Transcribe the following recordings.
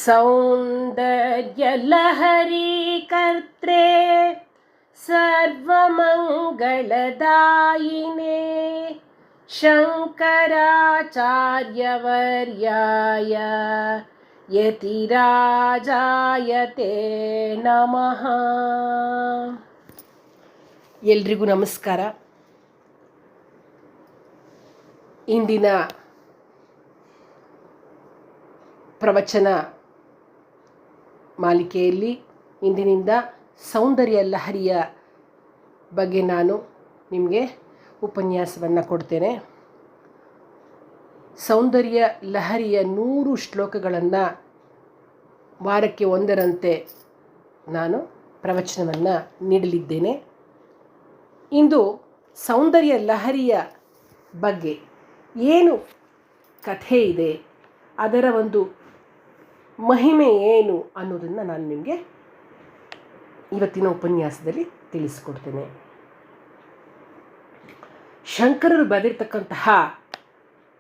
सौन्दर्यलहरी कर्त्रे सर्वमङ्गलदायिने शङ्कराचार्यवर्याय ಯತಿರಾಜಾಯ ತೇ ನಮಃ. ಎಲ್ರಿಗೂ ನಮಸ್ಕಾರ. ಇಂದಿನ ಪ್ರವಚನ ಮಾಲಿಕೆಯಲ್ಲಿ ಇಂದಿನಿಂದ ಸೌಂದರ್ಯ ಲಹರಿಯ ಬಗ್ಗೆ ನಾನು ನಿಮಗೆ ಉಪನ್ಯಾಸವನ್ನು ಕೊಡ್ತೇನೆ. ಸೌಂದರ್ಯ ಲಹರಿಯ 100 ಶ್ಲೋಕಗಳನ್ನು ವಾರಕ್ಕೆ ಒಂದರಂತೆ ನಾನು ಪ್ರವಚನವನ್ನು ನೀಡಲಿದ್ದೇನೆ. ಇಂದು ಸೌಂದರ್ಯ ಲಹರಿಯ ಬಗ್ಗೆ ಏನು ಕಥೆ ಇದೆ, ಅದರ ಒಂದು ಮಹಿಮೆ ಏನು ಅನ್ನೋದನ್ನು ನಾನು ನಿಮಗೆ ಇವತ್ತಿನ ಉಪನ್ಯಾಸದಲ್ಲಿ ತಿಳಿಸಿಕೊಡ್ತೇನೆ. ಶಂಕರರು ಬರೆದಿರ್ತಕ್ಕಂತಹ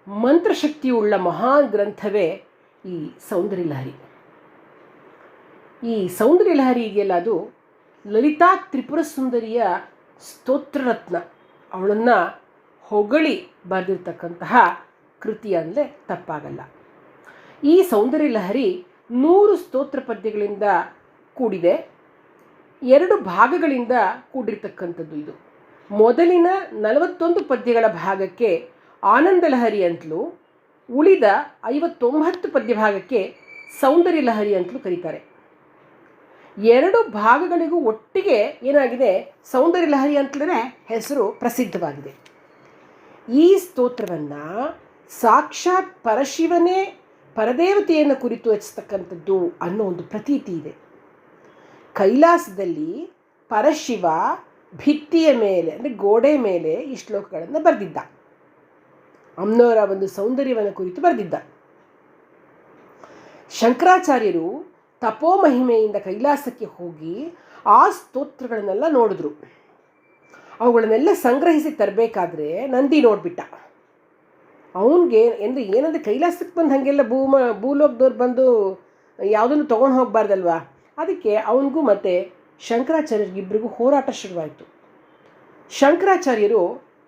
ಮಂತ್ರಶಕ್ತಿಯುಳ್ಳ ಮಹಾನ್ ಗ್ರಂಥವೇ ಈ ಸೌಂದರ್ಯ ಲಹರಿ. ಈ ಸೌಂದರ್ಯ ಲಹರಿ ಇದೆಯಲ್ಲ, ಅದು ಲಲಿತಾ ತ್ರಿಪುರ ಸುಂದರಿಯ ಸ್ತೋತ್ರರತ್ನ, ಅವಳನ್ನು ಹೊಗಳಿ ಬರೆದಿರ್ತಕ್ಕಂತಹ ಕೃತಿ ಅಂದರೆ ತಪ್ಪಾಗಲ್ಲ. ಈ ಸೌಂದರ್ಯ ಲಹರಿ 100 ಸ್ತೋತ್ರ ಪದ್ಯಗಳಿಂದ ಕೂಡಿದೆ. 2 ಭಾಗಗಳಿಂದ ಕೂಡಿರ್ತಕ್ಕಂಥದ್ದು. ಇದು ಮೊದಲಿನ 41 ಪದ್ಯಗಳ ಭಾಗಕ್ಕೆ ಆನಂದ ಲಹರಿ ಅಂತಲೂ, ಉಳಿದ 59 ಪದ್ಯ ಭಾಗಕ್ಕೆ ಸೌಂದರ್ಯ ಲಹರಿ ಅಂತಲೂ ಕರೀತಾರೆ. 2 ಭಾಗಗಳಿಗೂ ಒಟ್ಟಿಗೆ ಏನಾಗಿದೆ, ಸೌಂದರ್ಯ ಲಹರಿ ಅಂತಲೇ ಹೆಸರು ಪ್ರಸಿದ್ಧವಾಗಿದೆ. ಈ ಸ್ತೋತ್ರವನ್ನು ಸಾಕ್ಷಾತ್ ಪರಶಿವನೇ ಪರದೇವತೆಯನ್ನು ಕುರಿತು ರಚಿಸ್ತಕ್ಕಂಥದ್ದು ಅನ್ನೋ ಒಂದು ಪ್ರತೀತಿ ಇದೆ. ಕೈಲಾಸದಲ್ಲಿ ಪರಶಿವ ಭಿತ್ತಿಯ ಮೇಲೆ ಅಂದರೆ ಗೋಡೆ ಮೇಲೆ ಈ ಶ್ಲೋಕಗಳನ್ನು ಬರೆದಿದ್ದ. ಅಮ್ಮನವರ ಒಂದು ಸೌಂದರ್ಯವನ್ನು ಕುರಿತು ಬರೆದಿದ್ದ. ಶಂಕರಾಚಾರ್ಯರು ತಪೋ ಮಹಿಮೆಯಿಂದ ಕೈಲಾಸಕ್ಕೆ ಹೋಗಿ ಆ ಸ್ತೋತ್ರಗಳನ್ನೆಲ್ಲ ನೋಡಿದ್ರು. ಅವುಗಳನ್ನೆಲ್ಲ ಸಂಗ್ರಹಿಸಿ ತರಬೇಕಾದ್ರೆ ನಂದಿ ನೋಡಿಬಿಟ್ಟ. ಅವನಿಗೆ ಏನಂದರೆ ಕೈಲಾಸಕ್ಕೆ ಬಂದು ಹಾಗೆಲ್ಲ ಭೂಲೋಕದವ್ರು ಬಂದು ಯಾವುದನ್ನು ತೊಗೊಂಡು ಹೋಗಬಾರ್ದಲ್ವ. ಅದಕ್ಕೆ ಅವನಿಗೂ ಮತ್ತು ಶಂಕರಾಚಾರ್ಯರಿಗಿಬ್ಬರಿಗೂ ಹೋರಾಟ ಶುರುವಾಯಿತು. ಶಂಕರಾಚಾರ್ಯರು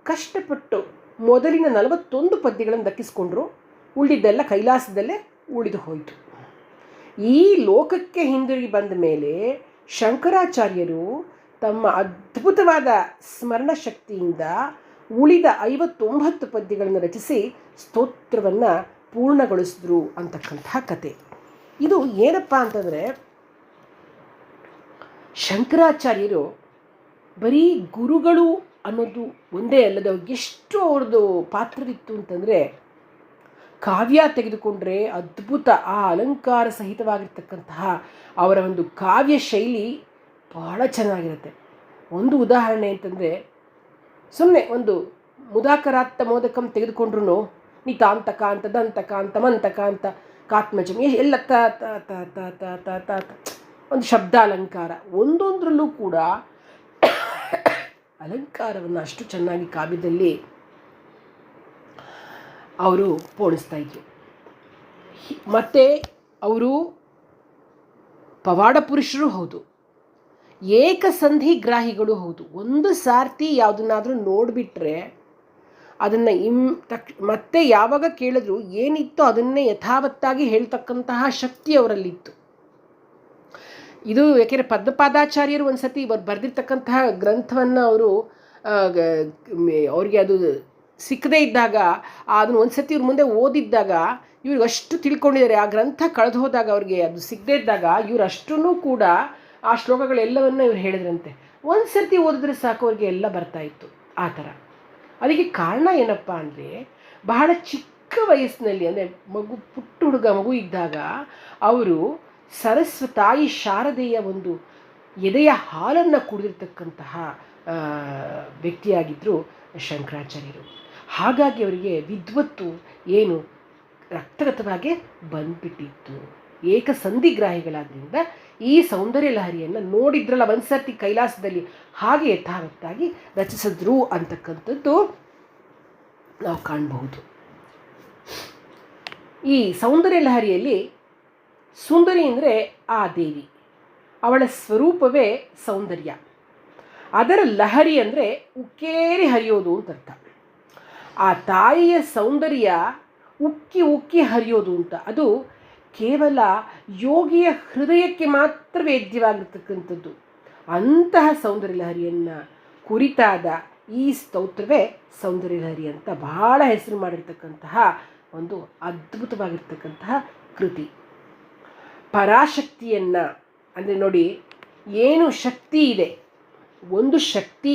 ಕಷ್ಟಪಟ್ಟು ಮೊದಲಿನ 41 ಪದ್ಯಗಳನ್ನು ದಕ್ಕಿಸ್ಕೊಂಡ್ರು. ಉಳಿದಿದ್ದೆಲ್ಲ ಕೈಲಾಸದಲ್ಲೇ ಉಳಿದು ಹೋಯಿತು. ಈ ಲೋಕಕ್ಕೆ ಹಿಂದಿರುಗಿ ಬಂದ ಮೇಲೆ ಶಂಕರಾಚಾರ್ಯರು ತಮ್ಮ ಅದ್ಭುತವಾದ ಸ್ಮರಣ ಶಕ್ತಿಯಿಂದ ಉಳಿದ 59 ಪದ್ಯಗಳನ್ನು ರಚಿಸಿ ಸ್ತೋತ್ರವನ್ನು ಪೂರ್ಣಗೊಳಿಸಿದ್ರು ಅಂತಕ್ಕಂಥ ಕತೆ. ಇದು ಏನಪ್ಪ ಅಂತಂದರೆ, ಶಂಕರಾಚಾರ್ಯರು ಬರೀ ಗುರುಗಳು ಅನ್ನೋದು ಒಂದೇ ಅಲ್ಲದೆ ಎಷ್ಟು ಅವ್ರದ್ದು ಪಾತ್ರವಿತ್ತು ಅಂತಂದರೆ, ಕಾವ್ಯ ತೆಗೆದುಕೊಂಡ್ರೆ ಅದ್ಭುತ ಆ ಅಲಂಕಾರ ಸಹಿತವಾಗಿರ್ತಕ್ಕಂತಹ ಅವರ ಒಂದು ಕಾವ್ಯ ಶೈಲಿ ಬಹಳ ಚೆನ್ನಾಗಿರುತ್ತೆ. ಒಂದು ಉದಾಹರಣೆ ಅಂತಂದರೆ, ಸುಮ್ಮನೆ ಒಂದು ಮುದಾಕರಾತ್ತ ಮೋದಕಂ ತೆಗೆದುಕೊಂಡ್ರು ನಿತಾಂತಕ ಅಂತ ದಂತಕ ಅಂತ ಮಂತಕ ಅಂತ ಕಾತ್ಮಜಂ ಎಲ್ಲ ತ ತ ತ ತ ತ ತ ತ ಒಂದು ಶಬ್ದ ಅಲಂಕಾರ, ಒಂದೊಂದರಲ್ಲೂ ಕೂಡ ಅಲಂಕಾರವನ್ನು ಅಷ್ಟು ಚೆನ್ನಾಗಿ ಕಾವ್ಯದಲ್ಲಿ ಅವರು ಪೋಣಿಸ್ತಾ ಇದ್ರು. ಮತ್ತು ಅವರು ಪವಾಡ ಪುರುಷರು ಹೌದು, ಏಕಸಂಧಿಗ್ರಾಹಿಗಳು ಹೌದು. ಒಂದು ಸಾರ್ತಿ ಯಾವುದನ್ನಾದರೂ ನೋಡಿಬಿಟ್ರೆ ಅದನ್ನು ಮತ್ತೆ ಯಾವಾಗ ಕೇಳಿದ್ರು ಏನಿತ್ತೋ ಅದನ್ನೇ ಯಥಾವತ್ತಾಗಿ ಹೇಳ್ತಕ್ಕಂತಹ ಶಕ್ತಿ ಅವರಲ್ಲಿತ್ತು. ಇದು ಯಾಕೆಂದರೆ ಪದ್ಮಪಾದಾಚಾರ್ಯರು ಒಂದು ಸತಿ ಇವರು ಬರೆದಿರ್ತಕ್ಕಂತಹ ಗ್ರಂಥವನ್ನು ಅವ್ರಿಗೆ ಅದು ಸಿಕ್ಕದೇ ಇದ್ದಾಗ ಅದನ್ನು ಒಂದು ಸತಿ ಇವ್ರ ಮುಂದೆ ಓದಿದ್ದಾಗ ಇವ್ರಿಗೆ ಅಷ್ಟು ತಿಳ್ಕೊಂಡಿದ್ದಾರೆ. ಆ ಗ್ರಂಥ ಕಳೆದು ಹೋದಾಗ ಅವ್ರಿಗೆ ಅದು ಸಿಗದೇ ಇದ್ದಾಗ ಇವರು ಅಷ್ಟೂ ಕೂಡ ಆ ಶ್ಲೋಕಗಳೆಲ್ಲವನ್ನು ಇವ್ರು ಹೇಳಿದ್ರಂತೆ. ಒಂದು ಸರ್ತಿ ಓದಿದ್ರೆ ಸಾಕು ಅವ್ರಿಗೆ ಎಲ್ಲ ಬರ್ತಾಯಿತ್ತು. ಆ ಥರ. ಅದಕ್ಕೆ ಕಾರಣ ಏನಪ್ಪ ಅಂದರೆ, ಬಹಳ ಚಿಕ್ಕ ವಯಸ್ಸಿನಲ್ಲಿ ಅಂದರೆ ಪುಟ್ಟ ಮಗು ಇದ್ದಾಗ ಅವರು ತಾಯಿ ಶಾರದೆಯ ಒಂದು ಎದೆಯ ಹಾಲನ್ನು ಕುಡಿದಿರ್ತಕ್ಕಂತಹ ವ್ಯಕ್ತಿಯಾಗಿದ್ದರು ಶಂಕರಾಚಾರ್ಯರು. ಹಾಗಾಗಿ ಅವರಿಗೆ ವಿದ್ವತ್ತು ಏನು ರಕ್ತಗತವಾಗಿ ಬಂದ್ಬಿಟ್ಟಿತ್ತು. ಏಕಸಂಧಿಗ್ರಾಹಿಗಳಾದ್ರಿಂದ ಈ ಸೌಂದರ್ಯ ಲಹರಿಯನ್ನು ನೋಡಿದ್ರಲ್ಲ ಒಂದು ಸರ್ತಿ ಕೈಲಾಸದಲ್ಲಿ, ಹಾಗೆ ಯಥಾವತ್ತಾಗಿ ರಚಿಸಿದ್ರು ಅಂತಕ್ಕಂಥದ್ದು ನಾವು ಕಾಣಬಹುದು. ಈ ಸೌಂದರ್ಯ ಲಹರಿಯಲ್ಲಿ ಸುಂದರಿ ಅಂದರೆ ಆ ದೇವಿ, ಅವಳ ಸ್ವರೂಪವೇ ಸೌಂದರ್ಯ. ಅದರ ಲಹರಿ ಅಂದರೆ ಉಕ್ಕೇರಿ ಹರಿಯೋದು ಅಂತ ಅರ್ಥ. ಆ ತಾಯಿಯ ಸೌಂದರ್ಯ ಉಕ್ಕಿ ಉಕ್ಕಿ ಹರಿಯೋದು ಅಂತ, ಅದು ಕೇವಲ ಯೋಗಿಯ ಹೃದಯಕ್ಕೆ ಮಾತ್ರ ವೇದ್ಯವಾಗಿರ್ತಕ್ಕಂಥದ್ದು. ಅಂತಹ ಸೌಂದರ್ಯ ಲಹರಿಯನ್ನು ಕುರಿತಾದ ಈ ಸ್ತೋತ್ರವೇ ಸೌಂದರ್ಯ ಲಹರಿ ಅಂತ ಬಹಳ ಹೆಸರು ಮಾಡಿರ್ತಕ್ಕಂತಹ ಒಂದು ಅದ್ಭುತವಾಗಿರ್ತಕ್ಕಂತಹ ಕೃತಿ. ಪರಾಶಕ್ತಿಯನ್ನು ಅಂದರೆ ನೋಡಿ, ಏನು ಶಕ್ತಿ ಇದೆ, ಒಂದು ಶಕ್ತಿ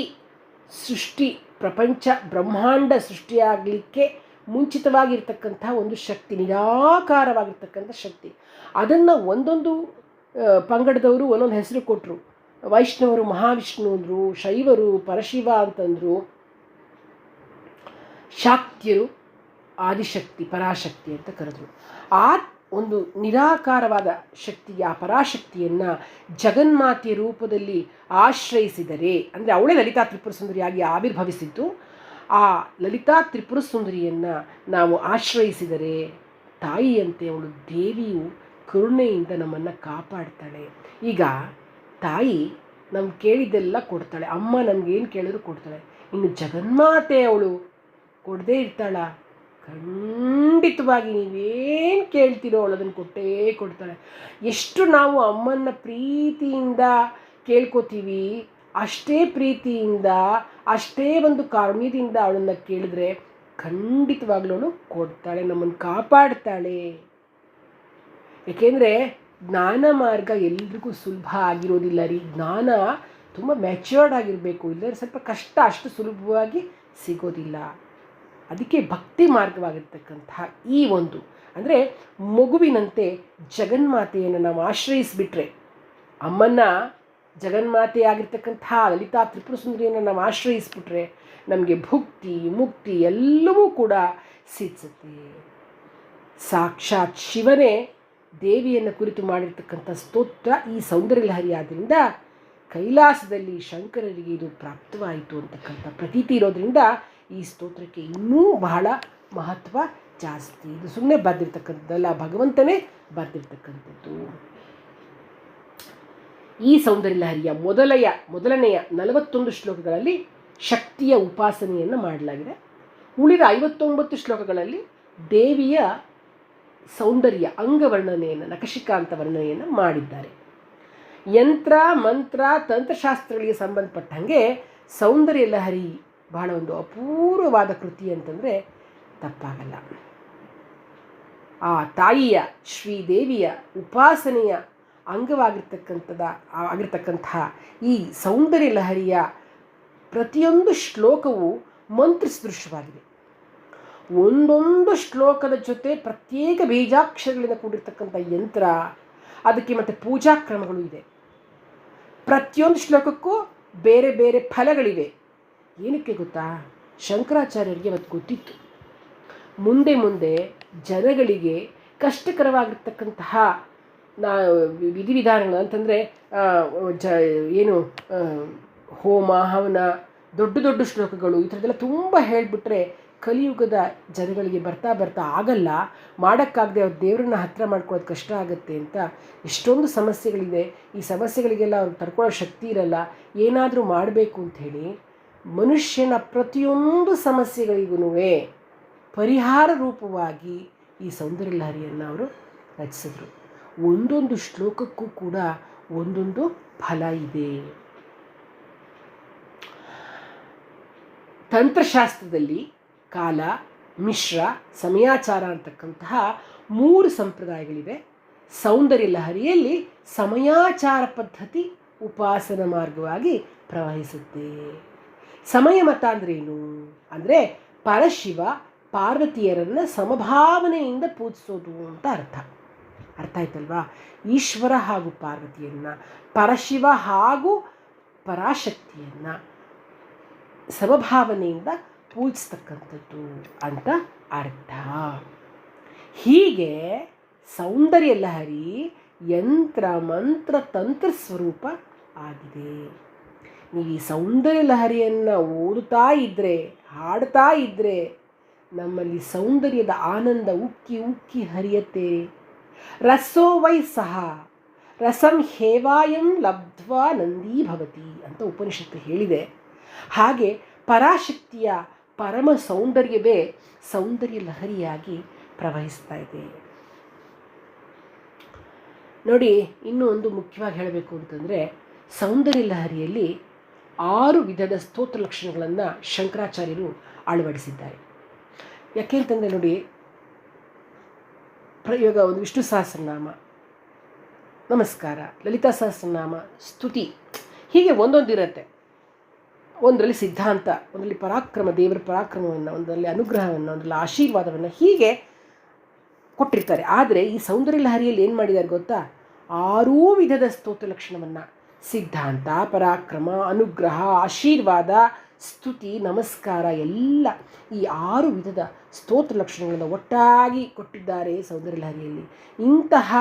ಸೃಷ್ಟಿ, ಪ್ರಪಂಚ ಬ್ರಹ್ಮಾಂಡ ಸೃಷ್ಟಿಯಾಗಲಿಕ್ಕೆ ಮುಂಚಿತವಾಗಿರ್ತಕ್ಕಂಥ ಒಂದು ಶಕ್ತಿ, ನಿರಾಕಾರವಾಗಿರ್ತಕ್ಕಂಥ ಶಕ್ತಿ. ಅದನ್ನು ಒಂದೊಂದು ಪಂಗಡದವರು ಒಂದೊಂದು ಹೆಸರು ಕೊಟ್ಟರು. ವೈಷ್ಣವರು ಮಹಾವಿಷ್ಣು ಅಂದರು, ಶೈವರು ಪರಶಿವ ಅಂತಂದರು, ಶಾಕ್ತರು ಆದಿಶಕ್ತಿ ಪರಾಶಕ್ತಿ ಅಂತ ಕರೆದರು. ಆ ಒಂದು ನಿರಾಕಾರವಾದ ಶಕ್ತಿ, ಆ ಪರಾಶಕ್ತಿಯನ್ನು ಜಗನ್ಮಾತೆಯ ರೂಪದಲ್ಲಿ ಆಶ್ರಯಿಸಿದರೆ, ಅಂದರೆ ಅವಳೇ ಲಲಿತಾ ತ್ರಿಪುರ ಸುಂದರಿಯಾಗಿ ಆವಿರ್ಭವಿಸಿದ್ದು, ಆ ಲಲಿತಾ ತ್ರಿಪುರ ಸುಂದರಿಯನ್ನು ನಾವು ಆಶ್ರಯಿಸಿದರೆ ತಾಯಿಯಂತೆ ಅವಳು ದೇವಿಯು ಕರುಣೆಯಿಂದ ನಮ್ಮನ್ನು ಕಾಪಾಡ್ತಾಳೆ. ಈಗ ತಾಯಿ ನಮ್ಗೆ ಕೇಳಿದ್ದೆಲ್ಲ ಕೊಡ್ತಾಳೆ, ಅಮ್ಮ ನಮಗೇನು ಕೇಳಿದ್ರು ಕೊಡ್ತಾಳೆ. ಇನ್ನು ಜಗನ್ಮಾತೆ ಅವಳು ಕೊಡದೇ ಇರ್ತಾಳ? ಖಂಡಿತವಾಗಿ ನೀವೇನು ಕೇಳ್ತೀರೋ ಅವಳು ಅದನ್ನು ಕೊಟ್ಟೇ ಕೊಡ್ತಾಳೆ. ಎಷ್ಟು ನಾವು ಅಮ್ಮನ ಪ್ರೀತಿಯಿಂದ ಕೇಳ್ಕೊತೀವಿ, ಅಷ್ಟೇ ಪ್ರೀತಿಯಿಂದ, ಅಷ್ಟೇ ಒಂದು ಕಾರುಣ್ಯದಿಂದ ಅವಳನ್ನು ಕೇಳಿದ್ರೆ ಖಂಡಿತವಾಗ್ಲೂ ಅವಳು ಕೊಡ್ತಾಳೆ, ನಮ್ಮನ್ನು ಕಾಪಾಡ್ತಾಳೆ. ಏಕೆಂದರೆ ಜ್ಞಾನ ಮಾರ್ಗ ಎಲ್ರಿಗೂ ಸುಲಭ ಆಗಿರೋದಿಲ್ಲ ರೀ. ಜ್ಞಾನ ತುಂಬ ಮ್ಯಾಚ್ಯೂರ್ಡ್ ಆಗಿರಬೇಕು, ಇಲ್ಲದ್ರೆ ಸ್ವಲ್ಪ ಕಷ್ಟ, ಅಷ್ಟು ಸುಲಭವಾಗಿ ಸಿಗೋದಿಲ್ಲ. ಅದಕ್ಕೆ ಭಕ್ತಿ ಮಾರ್ಗವಾಗಿರ್ತಕ್ಕಂತಹ ಈ ಒಂದು, ಅಂದರೆ ಮಗುವಿನಂತೆ ಜಗನ್ಮಾತೆಯನ್ನು ನಾವು ಆಶ್ರಯಿಸಿಬಿಟ್ರೆ, ಅಮ್ಮನ್ನ ಜಗನ್ಮಾತೆಯಾಗಿರ್ತಕ್ಕಂಥ ಲಲಿತಾ ತ್ರಿಪುರ ಸುಂದರಿಯನ್ನು ನಾವು ಆಶ್ರಯಿಸಿಬಿಟ್ರೆ ನಮಗೆ ಭುಕ್ತಿ ಮುಕ್ತಿ ಎಲ್ಲವೂ ಕೂಡ ಸಿದ್ಧತೆ. ಸಾಕ್ಷಾತ್ ಶಿವನೇ ದೇವಿಯನ್ನು ಕುರಿತು ಮಾಡಿರ್ತಕ್ಕಂಥ ಸ್ತೋತ್ರ ಈ ಸೌಂದರ್ಯ ಲಹರಿ. ಆದ್ದರಿಂದ ಕೈಲಾಸದಲ್ಲಿ ಶಂಕರರಿಗೆ ಇದು ಪ್ರಾಪ್ತವಾಯಿತು ಅಂತಕ್ಕಂಥ ಪ್ರತೀತಿ ಇರೋದರಿಂದ ಈ ಸ್ತೋತ್ರಕ್ಕೆ ಇನ್ನೂ ಬಹಳ ಮಹತ್ವ ಜಾಸ್ತಿ. ಇದು ಸುಮ್ಮನೆ ಬರೆದಿರ್ತಕ್ಕಂಥದ್ದಲ್ಲ, ಭಗವಂತನೇ ಬರೆದಿರ್ತಕ್ಕಂಥದ್ದು. ಈ ಸೌಂದರ್ಯ ಲಹರಿಯ ಮೊದಲನೆಯ 41 ಶ್ಲೋಕಗಳಲ್ಲಿ ಶಕ್ತಿಯ ಉಪಾಸನೆಯನ್ನು ಮಾಡಲಾಗಿದೆ. ಉಳಿದ 59 ಶ್ಲೋಕಗಳಲ್ಲಿ ದೇವಿಯ ಸೌಂದರ್ಯ ಅಂಗವರ್ಣನೆಯನ್ನು, ನಖಶಿಕಾಂತ ವರ್ಣನೆಯನ್ನು ಮಾಡಿದ್ದಾರೆ. ಯಂತ್ರ ಮಂತ್ರ ತಂತ್ರಶಾಸ್ತ್ರಗಳಿಗೆ ಸಂಬಂಧಪಟ್ಟಂಗೆ ಸೌಂದರ್ಯ ಲಹರಿ ಬಹಳ ಒಂದು ಅಪೂರ್ವವಾದ ಕೃತಿ ಅಂತಂದರೆ ತಪ್ಪಾಗಲ್ಲ. ಆ ತಾಯಿಯ ಶ್ರೀದೇವಿಯ ಉಪಾಸನೆಯ ಆಗಿರ್ತಕ್ಕಂತಹ ಈ ಸೌಂದರ್ಯ ಲಹರಿಯ ಪ್ರತಿಯೊಂದು ಶ್ಲೋಕವು ಮಂತ್ರಸದೃಶವಾಗಿದೆ. ಒಂದೊಂದು ಶ್ಲೋಕದ ಜೊತೆ ಪ್ರತ್ಯೇಕ ಬೀಜಾಕ್ಷರಗಳಿಂದ ಕೂಡಿರ್ತಕ್ಕಂಥ ಯಂತ್ರ, ಅದಕ್ಕೆ ಮತ್ತು ಪೂಜಾ ಕ್ರಮಗಳು ಇದೆ. ಪ್ರತಿಯೊಂದು ಶ್ಲೋಕಕ್ಕೂ ಬೇರೆ ಬೇರೆ ಫಲಗಳಿವೆ. ಏನಕ್ಕೆ ಗೊತ್ತಾ? ಶಂಕರಾಚಾರ್ಯರಿಗೆ ಅವತ್ತು ಗೊತ್ತಿತ್ತು, ಮುಂದೆ ಮುಂದೆ ಜನಗಳಿಗೆ ಕಷ್ಟಕರವಾಗಿರ್ತಕ್ಕಂತಹ ವಿಧಿವಿಧಾನಗಳು ಅಂತಂದರೆ ಹೋಮ ಹವನ, ದೊಡ್ಡ ದೊಡ್ಡ ಶ್ಲೋಕಗಳು, ಈ ಥರದ್ದೆಲ್ಲ ತುಂಬ ಹೇಳಿಬಿಟ್ರೆ ಕಲಿಯುಗದ ಜನಗಳಿಗೆ ಬರ್ತಾ ಆಗಲ್ಲ, ಮಾಡೋಕ್ಕಾಗದೆ ಅವ್ರ ದೇವ್ರನ್ನ ಹತ್ತಿರ ಮಾಡ್ಕೊಳ್ಳೋದು ಕಷ್ಟ ಆಗುತ್ತೆ ಅಂತ ಎಷ್ಟೊಂದು ಸಮಸ್ಯೆಗಳಿದೆ. ಈ ಸಮಸ್ಯೆಗಳಿಗೆಲ್ಲ ಅವ್ರಿಗೆ ತಡ್ಕೊಳ್ಳೋ ಶಕ್ತಿ ಇರಲ್ಲ. ಏನಾದರೂ ಮಾಡಬೇಕು ಅಂಥೇಳಿ ಮನುಷ್ಯನ ಪ್ರತಿಯೊಂದು ಸಮಸ್ಯೆಗಳಿಗೂ ಪರಿಹಾರ ರೂಪವಾಗಿ ಈ ಸೌಂದರ್ಯ ಲಹರಿಯನ್ನು ಅವರು ರಚಿಸಿದ್ರು. ಒಂದೊಂದು ಶ್ಲೋಕಕ್ಕೂ ಕೂಡ ಒಂದೊಂದು ಫಲ ಇದೆ. ತಂತ್ರಶಾಸ್ತ್ರದಲ್ಲಿ ಕಾಲ, ಮಿಶ್ರ, ಸಮಯಾಚಾರ ಅಂತಕ್ಕಂತಹ 3 ಸಂಪ್ರದಾಯಗಳಿವೆ. ಸೌಂದರ್ಯ ಲಹರಿಯಲ್ಲಿ ಸಮಯಾಚಾರ ಪದ್ಧತಿ ಉಪಾಸನ ಮಾರ್ಗವಾಗಿ ಪ್ರವಹಿಸುತ್ತೆ. ಸಮಯ ಮತ ಅಂದ್ರೇನು ಅಂದರೆ ಪರಶಿವ ಪಾರ್ವತಿಯರನ್ನು ಸಮಭಾವನೆಯಿಂದ ಪೂಜಿಸೋದು ಅಂತ ಅರ್ಥ ಆಯ್ತಲ್ವಾ? ಈಶ್ವರ ಹಾಗೂ ಪಾರ್ವತಿಯನ್ನು, ಪರಶಿವ ಹಾಗೂ ಪರಾಶಕ್ತಿಯನ್ನು ಸಮಭಾವನೆಯಿಂದ ಪೂಜಿಸ್ತಕ್ಕಂಥದ್ದು ಅಂತ ಅರ್ಥ. ಹೀಗೆ ಸೌಂದರ್ಯ ಲಹರಿ ಯಂತ್ರ ಮಂತ್ರ ತಂತ್ರ ಸ್ವರೂಪ ಆಗಿದೆ. ನೀವು ಈ ಸೌಂದರ್ಯ ಲಹರಿಯನ್ನು ಓದುತ್ತಾ ಇದ್ದರೆ, ಹಾಡ್ತಾ ಇದ್ದರೆ ನಮ್ಮಲ್ಲಿ ಸೌಂದರ್ಯದ ಆನಂದ ಉಕ್ಕಿ ಉಕ್ಕಿ ಹರಿಯತ್ತೆ. ರಸೋ ವೈ ಸಹ ರಸಂ ಹೇವಾಯಂ ಲಬ್ಧ್ವಾ ನಂದೀ ಭವತಿ ಅಂತ ಉಪನಿಷತ್ತು ಹೇಳಿದೆ. ಹಾಗೆ ಪರಾಶಕ್ತಿಯ ಪರಮ ಸೌಂದರ್ಯವೇ ಸೌಂದರ್ಯ ಲಹರಿಯಾಗಿ ಪ್ರವಹಿಸ್ತಾ ಇದೆ. ನೋಡಿ, ಇನ್ನೂ ಒಂದು ಮುಖ್ಯವಾಗಿ ಹೇಳಬೇಕು ಅಂತಂದರೆ, ಸೌಂದರ್ಯ ಲಹರಿಯಲ್ಲಿ 6 ವಿಧದ ಸ್ತೋತ್ರ ಲಕ್ಷಣಗಳನ್ನು ಶಂಕರಾಚಾರ್ಯರು ಅಳವಡಿಸಿದ್ದಾರೆ. ಯಾಕೆಂತಂದರೆ ನೋಡಿ, ಇವಾಗ ಒಂದು ವಿಷ್ಣು ಸಹಸ್ರನಾಮ, ನಮಸ್ಕಾರ, ಲಲಿತಾ ಸಹಸ್ರನಾಮ, ಸ್ತುತಿ, ಹೀಗೆ ಒಂದೊಂದಿರುತ್ತೆ. ಒಂದರಲ್ಲಿ ಸಿದ್ಧಾಂತ, ಒಂದರಲ್ಲಿ ಪರಾಕ್ರಮ, ದೇವರ ಪರಾಕ್ರಮವನ್ನು, ಒಂದರಲ್ಲಿ ಅನುಗ್ರಹವನ್ನು, ಒಂದರಲ್ಲಿ ಆಶೀರ್ವಾದವನ್ನು, ಹೀಗೆ ಕೊಟ್ಟಿರ್ತಾರೆ. ಆದರೆ ಈ ಸೌಂದರ್ಯ ಲಹರಿಯಲ್ಲಿ ಏನು ಮಾಡಿದ್ದಾರೆ ಗೊತ್ತಾ? 6 ವಿಧದ ಸ್ತೋತ್ರ ಲಕ್ಷಣವನ್ನು, ಸಿದ್ಧಾಂತ, ಪರಾಕ್ರಮ, ಅನುಗ್ರಹ, ಆಶೀರ್ವಾದ, ಸ್ತುತಿ, ನಮಸ್ಕಾರ, ಎಲ್ಲ ಈ 6 ವಿಧದ ಸ್ತೋತ್ರ ಲಕ್ಷಣಗಳನ್ನು ಒಟ್ಟಾಗಿ ಕೊಟ್ಟಿದ್ದಾರೆ ಸೌಂದರ್ಯ ಲಹರಿಯಲ್ಲಿ. ಇಂತಹ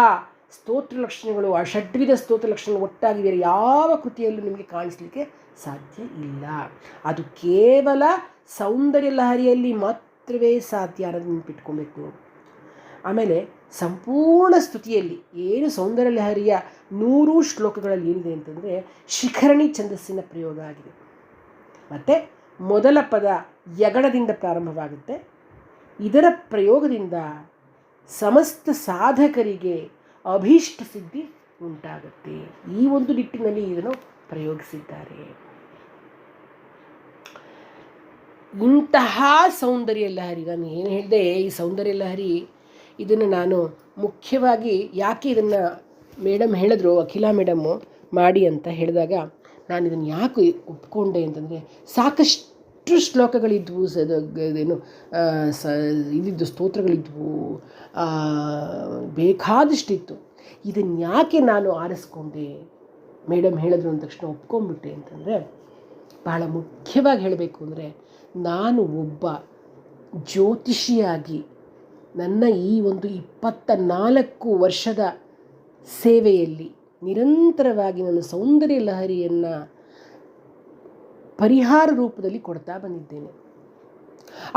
ಸ್ತೋತ್ರ ಲಕ್ಷಣಗಳು, ಆ ಷಡ್ವಿಧ ಸ್ತೋತ್ರ ಲಕ್ಷಣಗಳು ಒಟ್ಟಾಗಿ ಬೇರೆ ಯಾವ ಕೃತಿಯಲ್ಲೂ ನಿಮಗೆ ಕಾಣಿಸ್ಲಿಕ್ಕೆ ಸಾಧ್ಯ ಇಲ್ಲ. ಅದು ಕೇವಲ ಸೌಂದರ್ಯ ಲಹರಿಯಲ್ಲಿ ಮಾತ್ರವೇ ಸಾಧ್ಯ ಅನ್ನೋದು ನೆನಪಿಟ್ಕೊಬೇಕು ನೀವು. ಆಮೇಲೆ ಸಂಪೂರ್ಣ ಸ್ತುತಿಯಲ್ಲಿ ಏನು ಸೌಂದರ್ಯ ಲಹರಿಯ 100 ಶ್ಲೋಕಗಳಲ್ಲಿ ಏನಿದೆ ಅಂತಂದರೆ ಶಿಖರಣಿ ಛಂದಸ್ಸಿನ ಪ್ರಯೋಗ ಆಗಿದೆ. ಮತ್ತು ಮೊದಲ ಪದ ಯಗಣದಿಂದ ಪ್ರಾರಂಭವಾಗುತ್ತೆ. ಇದರ ಪ್ರಯೋಗದಿಂದ ಸಮಸ್ತ ಸಾಧಕರಿಗೆ ಅಭೀಷ್ಟ ಸಿದ್ಧಿ ಉಂಟಾಗುತ್ತೆ. ಈ ಒಂದು ನಿಟ್ಟಿನಲ್ಲಿ ಇದನ್ನು ಪ್ರಯೋಗಿಸಿದ್ದಾರೆ. ಇಂತಹ ಸೌಂದರ್ಯ ಲಹರಿ, ನಾನು ಏನು ಹೇಳಿದೆ, ಈ ಸೌಂದರ್ಯ ಲಹರಿ ಇದನ್ನು ನಾನು ಮುಖ್ಯವಾಗಿ ಯಾಕೆ ಇದನ್ನು ಮೇಡಮ್ ಹೇಳಿದ್ರು, ಅಖಿಲಾ ಮೇಡಮ್ಮು ಮಾಡಿ ಅಂತ ಹೇಳಿದಾಗ ನಾನು ಇದನ್ನು ಯಾಕೆ ಒಪ್ಕೊಂಡೆ ಅಂತಂದರೆ, ಸಾಕಷ್ಟು ಶ್ಲೋಕಗಳಿದ್ವು, ಇದೇನು ಇದಿದ್ದು ಸ್ತೋತ್ರಗಳಿದ್ವು, ಬೇಕಾದಷ್ಟಿತ್ತು. ಇದನ್ನು ಯಾಕೆ ನಾನು ಆರಿಸ್ಕೊಂಡೆ, ಮೇಡಮ್ ಹೇಳಿದ್ರು ಅಂದ ತಕ್ಷಣ ಒಪ್ಕೊಂಡ್ಬಿಟ್ಟೆ ಅಂತಂದರೆ, ಬಹಳ ಮುಖ್ಯವಾಗಿ ಹೇಳಬೇಕು ಅಂದರೆ, ನಾನು ಒಬ್ಬ ಜ್ಯೋತಿಷಿಯಾಗಿ ನನ್ನ ಈ ಒಂದು 24 ವರ್ಷದ ಸೇವೆಯಲ್ಲಿ ನಿರಂತರವಾಗಿ ನಾನು ಸೌಂದರ್ಯ ಲಹರಿಯನ್ನು ಪರಿಹಾರ ರೂಪದಲ್ಲಿ ಕೊಡ್ತಾ ಬಂದಿದ್ದೇನೆ.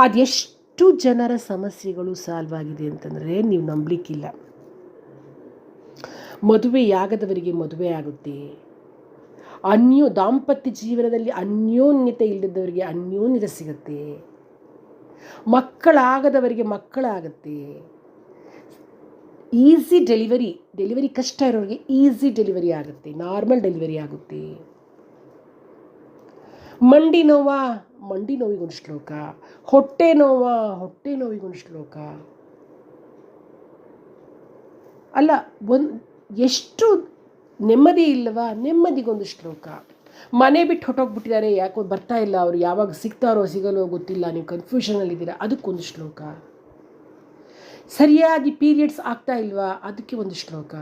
ಅದೆಷ್ಟು ಜನರ ಸಮಸ್ಯೆಗಳು ಸಾಲ್ವ್ ಆಗಿದೆ ಅಂತಂದರೆ ನೀವು ನಂಬಲಿಕ್ಕಿಲ್ಲ. ಮದುವೆಯಾಗದವರಿಗೆ ಮದುವೆ ಆಗುತ್ತೆ, ದಾಂಪತ್ಯ ಜೀವನದಲ್ಲಿ ಅನ್ಯೋನ್ಯತೆ ಇಲ್ಲದವರಿಗೆ ಅನ್ಯೋನ್ಯತೆ ಸಿಗುತ್ತೆ, ಮಕ್ಕಳಾಗದವರಿಗೆ ಮಕ್ಕಳಾಗುತ್ತೆ, ಈಸಿ ಡೆಲಿವರಿ ಕಷ್ಟ ಇರೋರಿಗೆ ಈಸಿ ಡೆಲಿವರಿ ಆಗುತ್ತೆ, ನಾರ್ಮಲ್ ಡೆಲಿವರಿ ಆಗುತ್ತೆ. ಮಂಡಿ ನೋವಿಗೊಂದು ಶ್ಲೋಕ, ಹೊಟ್ಟೆ ನೋವಿಗೊಂದು ಶ್ಲೋಕ. ಅಲ್ಲ, ಎಷ್ಟು ನೆಮ್ಮದಿ ಇಲ್ಲವಾ, ನೆಮ್ಮದಿಗೊಂದು ಶ್ಲೋಕ. ಮನೆ ಬಿಟ್ಟು ಹೊಟ್ಟೋಗ್ಬಿಟ್ಟಿದ್ದಾರೆ, ಯಾಕೋ ಬರ್ತಾ ಇಲ್ಲ, ಅವರು ಯಾವಾಗ ಸಿಗ್ತಾರೋ ಸಿಗಲೋ ಗೊತ್ತಿಲ್ಲ, ನೀವು ಕನ್ಫ್ಯೂಷನಲ್ಲಿದ್ದೀರಾ, ಅದಕ್ಕೊಂದು ಶ್ಲೋಕ. ಸರಿಯಾಗಿ ಪೀರಿಯಡ್ಸ್ ಆಗ್ತಾ ಇಲ್ವಾ, ಅದಕ್ಕೆ ಒಂದು ಶ್ಲೋಕ.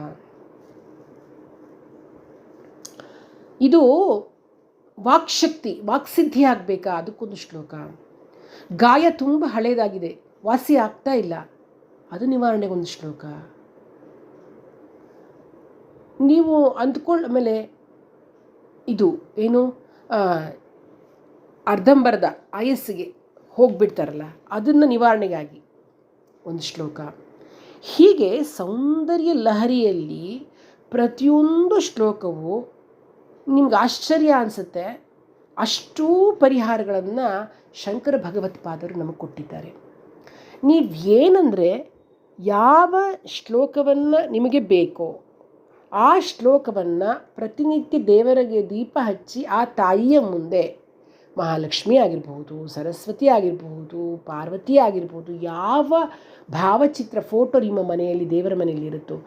ಇದು ವಾಕ್ಸಿದ್ಧಿ ಆಗಬೇಕಾ, ಅದಕ್ಕೊಂದು ಶ್ಲೋಕ. ಗಾಯ ತುಂಬ ಹಳೇದಾಗಿದೆ, ವಾಸಿ ಆಗ್ತಾ ಇಲ್ಲ, ಅದು ನಿವಾರಣೆಗೊಂದು ಶ್ಲೋಕ. ನೀವು ಆಮೇಲೆ ಇದು ಏನು ಅರ್ಧಂಬರ್ಧ ಆಯಸ್ಸಿಗೆ ಹೋಗಿಬಿಡ್ತಾರಲ್ಲ, ಅದನ್ನು ನಿವಾರಣೆಗಾಗಿ ಒಂದು ಶ್ಲೋಕ. ಹೀಗೆ ಸೌಂದರ್ಯ ಲಹರಿಯಲ್ಲಿ ಪ್ರತಿಯೊಂದು ಶ್ಲೋಕವು ನಿಮ್ಗೆ ಆಶ್ಚರ್ಯ ಅನಿಸುತ್ತೆ. ಅಷ್ಟೂ ಪರಿಹಾರಗಳನ್ನು ಶಂಕರ ಭಗವತ್ಪಾದರು ನಮಗೆ ಕೊಟ್ಟಿದ್ದಾರೆ. ನೀವು ಏನಂದರೆ, ಯಾವ ಶ್ಲೋಕವನ್ನು ನಿಮಗೆ ಬೇಕೋ ಆ ಶ್ಲೋಕವನ್ನು ಪ್ರತಿನಿತ್ಯ ದೇವರಿಗೆ ದೀಪ ಹಚ್ಚಿ ಆ ತಾಯಿಯ ಮುಂದೆ, ಮಹಾಲಕ್ಷ್ಮಿ ಆಗಿರ್ಬೋದು, ಸರಸ್ವತಿ ಆಗಿರ್ಬೋದು, ಪಾರ್ವತಿ ಆಗಿರ್ಬೋದು, ಯಾವ ಭಾವಚಿತ್ರ ಫೋಟೋ ನಿಮ್ಮ ಮನೆಯಲ್ಲಿ ದೇವರ ಮನೆಯಲ್ಲಿ ಇರುತ್ತೋ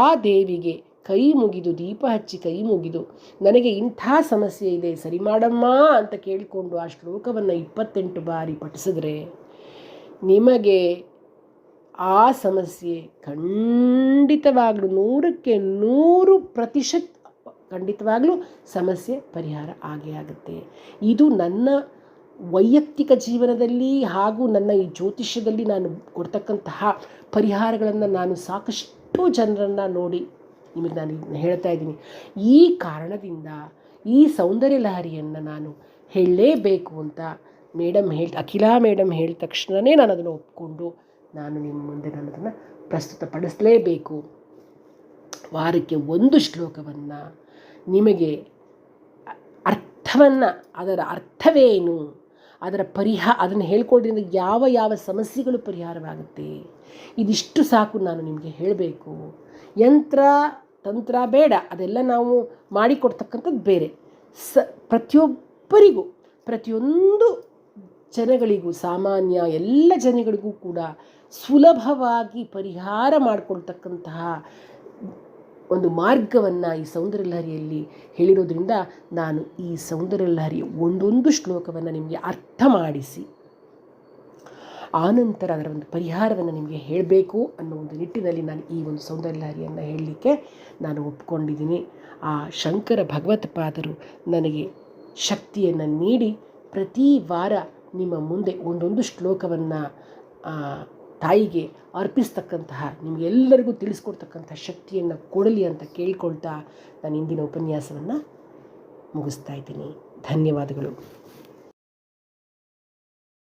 ಆ ದೇವಿಗೆ ಕೈ ಮುಗಿದು, ದೀಪ ಹಚ್ಚಿ ಕೈ ಮುಗಿದು, ನನಗೆ ಇಂಥ ಸಮಸ್ಯೆ ಇದೆ ಸರಿ ಮಾಡಮ್ಮ ಅಂತ ಕೇಳಿಕೊಂಡು ಆ ಶ್ಲೋಕವನ್ನು 28 ಬಾರಿ ಪಠಿಸಿದ್ರೆ ನಿಮಗೆ ಆ ಸಮಸ್ಯೆ ಖಂಡಿತವಾಗ್ಲೂ 100% ಖಂಡಿತವಾಗ್ಲೂ ಸಮಸ್ಯೆ ಪರಿಹಾರ ಆಗೇ ಆಗುತ್ತೆ. ಇದು ನನ್ನ ವೈಯಕ್ತಿಕ ಜೀವನದಲ್ಲಿ ಹಾಗೂ ನನ್ನ ಈ ಜ್ಯೋತಿಷ್ಯದಲ್ಲಿ ನಾನು ಕೊಡ್ತಕ್ಕಂತಹ ಪರಿಹಾರಗಳನ್ನು ನಾನು ಸಾಕಷ್ಟು ಜನರನ್ನು ನೋಡಿ ನಿಮಗೆ ನಾನು ಹೇಳ್ತಾ ಇದ್ದೀನಿ. ಈ ಕಾರಣದಿಂದ ಈ ಸೌಂದರ್ಯ ಲಹರಿಯನ್ನು ನಾನು ಹೇಳಲೇಬೇಕು ಅಂತ ಅಖಿಲಾ ಮೇಡಮ್ ಹೇಳಿದ ತಕ್ಷಣವೇ ನಾನು ಅದನ್ನು ಒಪ್ಕೊಂಡು ನಾನು ನಿಮ್ಮ ಮುಂದೆ ನಾನು ಅದನ್ನು ಪ್ರಸ್ತುತಪಡಿಸಲೇಬೇಕು. ವಾರಕ್ಕೆ ಒಂದು ಶ್ಲೋಕವನ್ನು ನಿಮಗೆ ಅರ್ಥವನ್ನು, ಅದರ ಅರ್ಥವೇನು, ಅದರ ಅದನ್ನು ಹೇಳ್ಕೊಳ್ಳೋದ್ರಿಂದ ಯಾವ ಯಾವ ಸಮಸ್ಯೆಗಳು ಪರಿಹಾರವಾಗುತ್ತೆ, ಇದಿಷ್ಟು ಸಾಕು ನಾನು ನಿಮಗೆ ಹೇಳಬೇಕು. ಯಂತ್ರ ತಂತ್ರ ಬೇಡ, ಅದೆಲ್ಲ ನಾವು ಮಾಡಿಕೊಡ್ತಕ್ಕಂಥದ್ದು ಬೇರೆ. ಪ್ರತಿಯೊಬ್ಬರಿಗೂ, ಪ್ರತಿಯೊಂದು ಜನಗಳಿಗೂ, ಸಾಮಾನ್ಯ ಎಲ್ಲ ಜನಗಳಿಗೂ ಕೂಡ ಸುಲಭವಾಗಿ ಪರಿಹಾರ ಮಾಡಿಕೊಳ್ತಕ್ಕಂತಹ ಒಂದು ಮಾರ್ಗವನ್ನು ಈ ಸೌಂದರ್ಯ ಲಹರಿಯಲ್ಲಿ ಹೇಳಿರೋದ್ರಿಂದ ನಾನು ಈ ಸೌಂದರ್ಯ ಲಹರಿಯ ಒಂದೊಂದು ಶ್ಲೋಕವನ್ನು ನಿಮಗೆ ಅರ್ಥ ಮಾಡಿಸಿ ಆನಂತರ ಅದರ ಒಂದು ಪರಿಹಾರವನ್ನು ನಿಮಗೆ ಹೇಳಬೇಕು ಅನ್ನೋ ಒಂದು ನಿಟ್ಟಿನಲ್ಲಿ ನಾನು ಈ ಒಂದು ಸೌಂದರ್ಯ ಲಹರಿಯನ್ನು ಹೇಳಲಿಕ್ಕೆ ನಾನು ಒಪ್ಕೊಂಡಿದ್ದೀನಿ. ಆ ಶಂಕರ ಭಗವತ್ಪಾದರು ನನಗೆ ಶಕ್ತಿಯನ್ನು ನೀಡಿ ಪ್ರತಿ ವಾರ ನಿಮ್ಮ ಮುಂದೆ ಒಂದೊಂದು ಶ್ಲೋಕವನ್ನು ತಾಯಿಗೆ ಅರ್ಪಿಸ್ತಕ್ಕಂತಹ, ನಿಮಗೆಲ್ಲರಿಗೂ ತಿಳಿಸ್ಕೊಡ್ತಕ್ಕಂತಹ ಶಕ್ತಿಯನ್ನು ಕೊಡಲಿ ಅಂತ ಕೇಳ್ಕೊಳ್ತಾ ನಾನು ಇಂದಿನ ಉಪನ್ಯಾಸವನ್ನು ಮುಗಿಸ್ತಾ ಇದ್ದೀನಿ. ಧನ್ಯವಾದಗಳು.